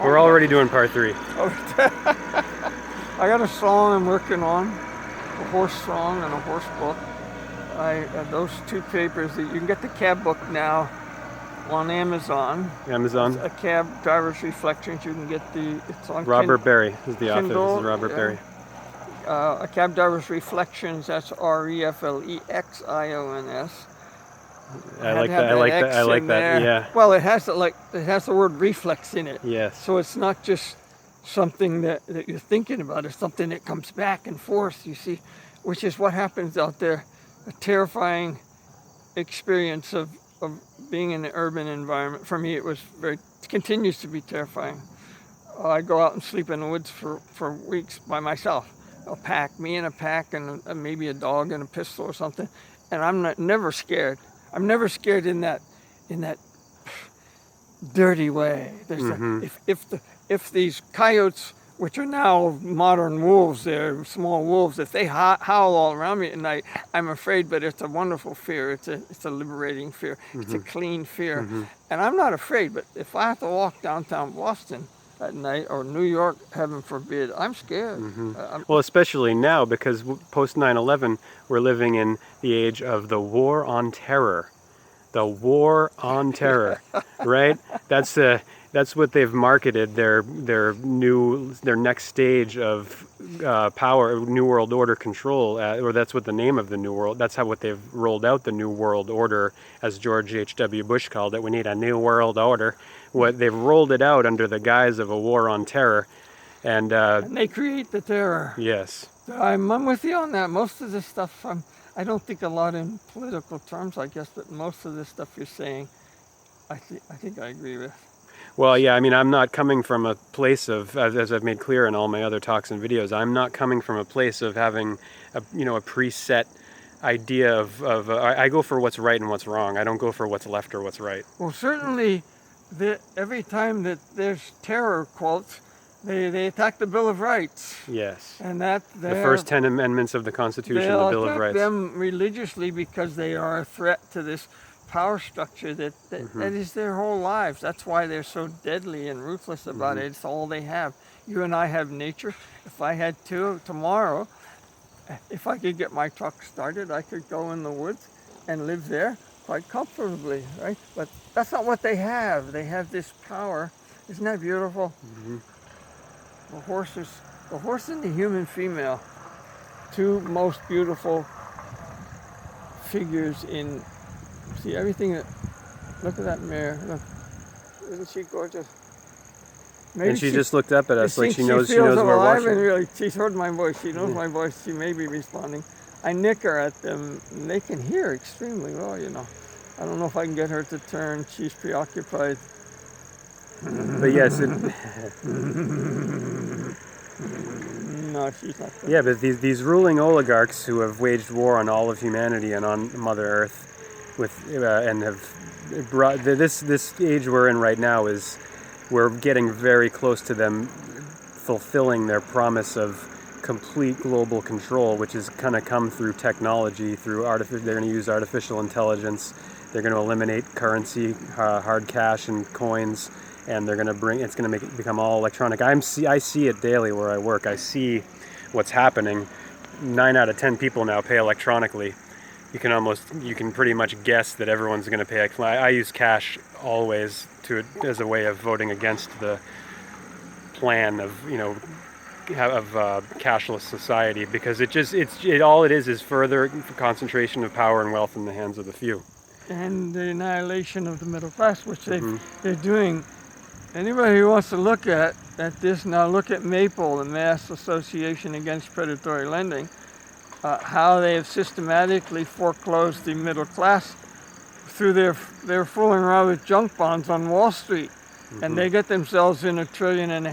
We're already doing part 3. I got a song I'm working on, a horse song and a horse book. Those 2 papers, you can get the cab book now on Amazon. Amazon. It's a cab driver's reflections. You can get it's on Robert Berry is the author. Kindle, This is Robert Berry. A cab driver's reflections. That's Reflexions. I like that. Yeah. Well, it has the word reflex in it. Yes. So it's not just something that you're thinking about. It's something that comes back and forth. You see, which is what happens out there. A terrifying experience of being in an urban environment. For me, it continues to be terrifying. I go out and sleep in the woods for weeks by myself. Me in a pack, and maybe a dog and a pistol or something, and I'm never scared. I'm never scared in that dirty way. If these coyotes, which are now modern wolves, they're small wolves, if they howl all around me at night, I'm afraid, but it's a wonderful fear. It's a liberating fear. It's a clean fear. And I'm not afraid, but if I have to walk downtown Boston at night, or New York, heaven forbid, I'm scared. Well, especially now, because post 9/11, we're living in the age of the war on terror. The war on terror, right? That's what they've marketed their next stage of power, New World Order control, or that's what the name of the New World. That's what they've rolled out the New World Order, as George H.W. Bush called it. We need a New World Order. What they've rolled it out under the guise of a war on terror, and they create the terror. Yes, I'm with you on that. Most of this stuff, I don't think a lot in political terms, I guess, but most of this stuff you're saying, I think I agree with. Well, yeah, I mean, I'm not coming from a place of, as I've made clear in all my other talks and videos, I'm not coming from a place of having a preset idea of I go for what's right and what's wrong. I don't go for what's left or what's right. Well, certainly, every time that there's terror quotes, they attack the Bill of Rights. Yes. And the first 10 amendments of the Constitution, the Bill of Rights. They'll attack them religiously because they are a threat to this power structure that is their whole lives. That's why they're so deadly and ruthless about it. It's all they have. You and I have nature. If I had to tomorrow, if I could get my truck started, I could go in the woods and live there quite comfortably, right? But that's not what they have. They have this power. Isn't that beautiful? The horse and the human female, 2 most beautiful figures in. See everything that. Look at that mare. Look, isn't she gorgeous? Maybe and she just looked up at us like she knows we're watching. And really, she's heard my voice. She knows my voice. She may be responding. I nicker at them, and they can hear extremely well. I don't know if I can get her to turn. She's preoccupied. But yes, no, she's not. Yeah, but these ruling oligarchs who have waged war on all of humanity and on Mother Earth, and have brought this age we're in right now we're getting very close to them fulfilling their promise of complete global control, which is going to come through technology, they're going to use artificial intelligence. They're going to eliminate currency, hard cash and coins, and they're going to it's going to make it become all electronic. I see it daily where I work. I see what's happening. 9 out of 10 people now pay electronically. You can pretty much guess that everyone's going to pay. I use cash always as a way of voting against the plan of cashless society, because all it is further concentration of power and wealth in the hands of the few. And the annihilation of the middle class, which they're doing. Anybody who wants to look at this now, look at MAPLE, the Mass Association Against Predatory Lending, how they have systematically foreclosed the middle class through their fooling around with junk bonds on Wall Street. And they get themselves in $1.5 trillion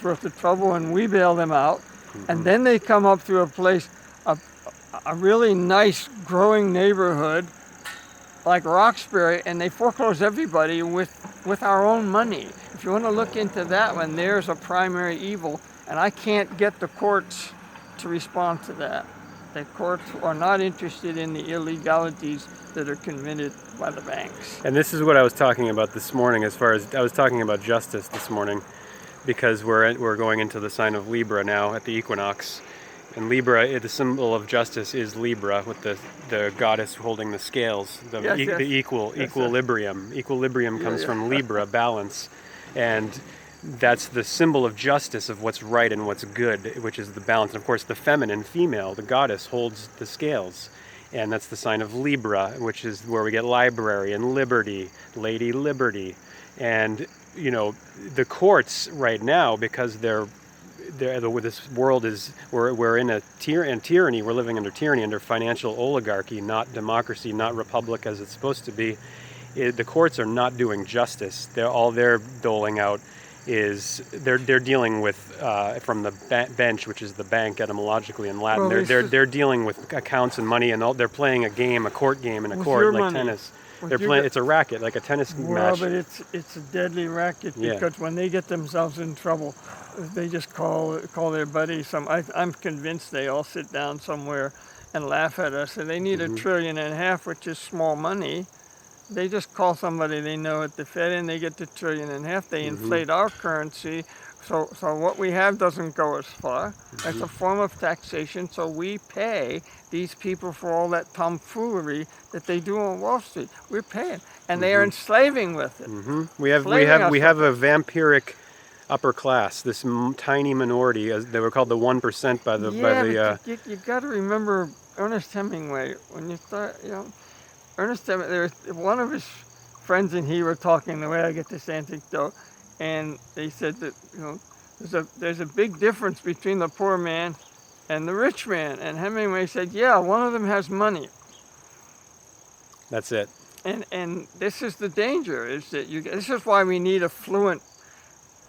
worth of trouble, and we bail them out. And then they come up through a place, a really nice growing neighborhood like Roxbury, and they foreclose everybody with our own money. If you want to look into that one, there's a primary evil, and I can't get the courts to respond to that. The courts are not interested in the illegalities that are committed by the banks. And this is what I was talking about this morning, as far as I was talking about justice this morning. because we're going into the sign of Libra now at the equinox. And Libra, the symbol of justice is Libra, with the goddess holding the scales, the equilibrium. Equilibrium comes from Libra, balance, and that's the symbol of justice, of what's right and what's good, which is the balance. And of course, the feminine, female, the goddess holds the scales, and that's the sign of Libra, which is where we get library and liberty, Lady Liberty, and the courts right now, because this world is we're in tyranny. We're living under tyranny, under financial oligarchy, not democracy, not republic as it's supposed to be. The courts are not doing justice. They're doling out is they're dealing with from the bench, which is the bank etymologically in Latin. They're dealing with accounts and money, and they're playing a court game in a court like tennis. They're playing. It's a racket, like a tennis match. Well, but it's a deadly racket, because when they get themselves in trouble, they just call their buddies. I'm convinced they all sit down somewhere and laugh at us. And they need $1.5 trillion, which is small money. They just call somebody they know at the Fed, and they get the $1.5 trillion. They inflate our currency. So what we have doesn't go as far. It's a form of taxation, so we pay these people for all that tomfoolery that they do on Wall Street. We're paying, and they are enslaving with it. We have a vampiric upper class, this tiny minority, as they were called the 1% by the you got to remember Ernest Hemingway. When you thought, Ernest Hemingway, one of his friends and he were talking the way I get this anecdote. And they said that there's a big difference between the poor man and the rich man. And Hemingway said, yeah, one of them has money. That's it. And this is the danger, is that this is why we need a fluent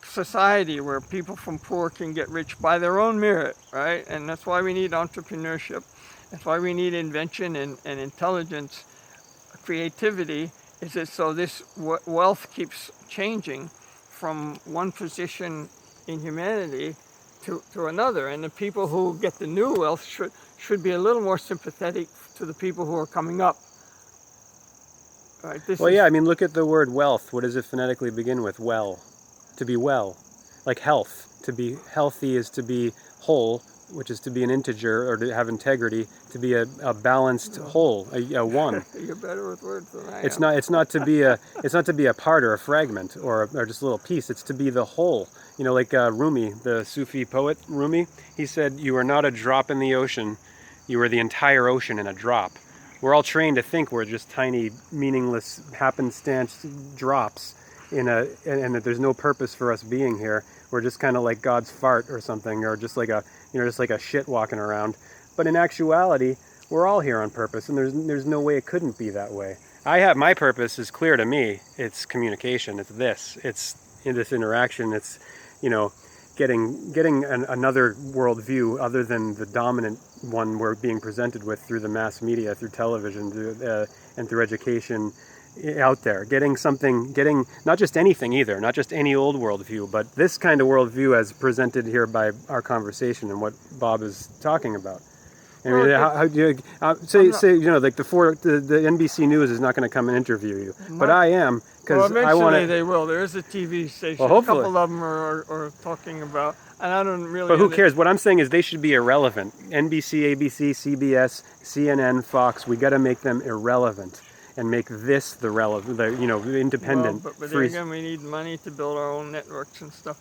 society where people from poor can get rich by their own merit, right? And that's why we need entrepreneurship. That's why we need invention and intelligence, creativity. Is that so this wealth keeps changing from one position in humanity to another, and the people who get the new wealth should be a little more sympathetic to the people who are coming up. Right? Look at the word wealth. What does it phonetically begin with? Well, to be well, like health. To be healthy is to be whole, which is to be an integer or to have integrity. To be a balanced whole, a one. You're better with words than I am. It's not to be a part or a fragment or just a little piece. It's to be the whole. Like Rumi, the Sufi poet Rumi, he said, "You are not a drop in the ocean. You are the entire ocean in a drop." We're all trained to think we're just tiny, meaningless, happenstance drops and that there's no purpose for us being here. We're just kind of like God's fart or something, or just like a shit walking around. But in actuality, we're all here on purpose, and there's no way it couldn't be that way. My purpose is clear to me. It's communication. It's in this interaction. It's getting another worldview other than the dominant one we're being presented with through the mass media, through television, and through education out there. Getting not just anything either, not just any old worldview, but this kind of worldview as presented here by our conversation and what Bob is talking about. I mean, how do you say like the NBC News is not going to come and interview you, but I am, because I want to. They will. There is a TV station. Well, hopefully. A couple of them are talking about, and I don't really. But who cares? What I'm saying is they should be irrelevant. NBC, ABC, CBS, CNN, Fox. We got to make them irrelevant and make this the relevant, the independent. Well, but then again, we need money to build our own networks and stuff.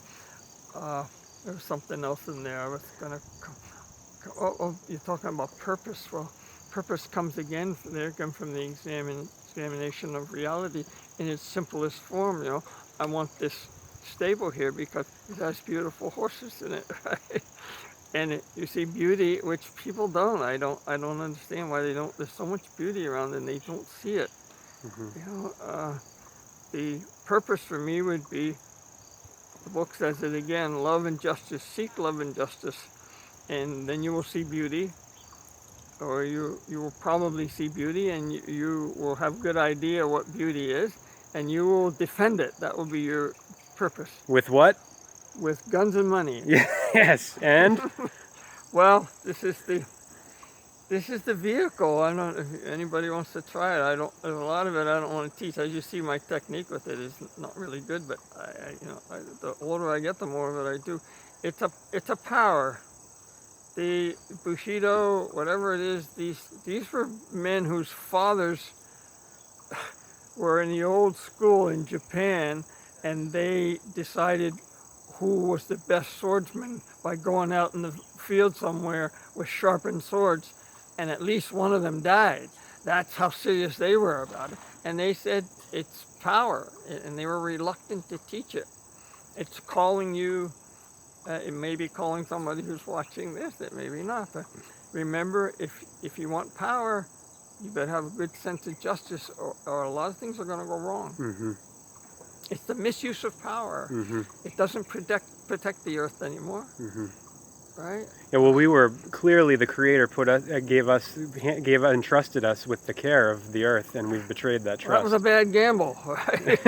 There was something else in there. I was gonna. Oh, you're talking about purpose. Well, purpose comes again from the examination of reality in its simplest form. I want this stable here because it has beautiful horses in it, right? And you see beauty, which people don't. I don't understand why they don't. There's so much beauty around and they don't see it. The purpose for me would be, the book says it again, love and justice, seek love and justice. And then you will see beauty, or you will probably see beauty, and you will have a good idea what beauty is, and you will defend it. That will be your purpose. With what? With guns and money. Yes, and? Well, this is this is the vehicle. I don't. If anybody wants to try it, I don't. There's a lot of it I don't want to teach. As you see, my technique with it is not really good. But the older I get, the more of it I do. It's a power. The Bushido, whatever it is, these were men whose fathers were in the old school in Japan, and they decided who was the best swordsman by going out in the field somewhere with sharpened swords, and at least one of them died. That's how serious they were about it. And they said it's power, and they were reluctant to teach it. It's calling you, it may be calling somebody who's watching this, it may be not, but remember, if you want power, you better have a good sense of justice, or a lot of things are going to go wrong. Mm-hmm. It's the misuse of power. Mm-hmm. It doesn't protect the earth anymore. Mm-hmm. Right? Yeah, well, we were clearly the Creator entrusted us with the care of the earth, and we've betrayed that trust. That was a bad gamble, right?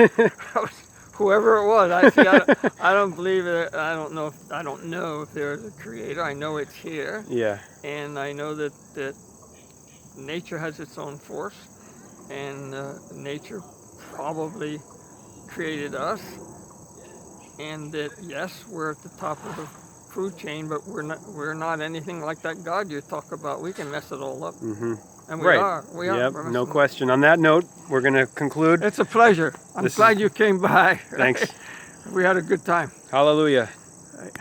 Whoever it was, I don't believe it. I don't know if there is a Creator. I know it's here. Yeah. And I know that nature has its own force, and nature probably created us, and that yes, we're at the top of the food chain, but we're not anything like that God you talk about. We can mess it all up. Mm-hmm. And right. We are. Yep, no question. On that note, we're going to conclude. It's a pleasure. I'm glad you came by. Thanks. We had a good time. Hallelujah. Right.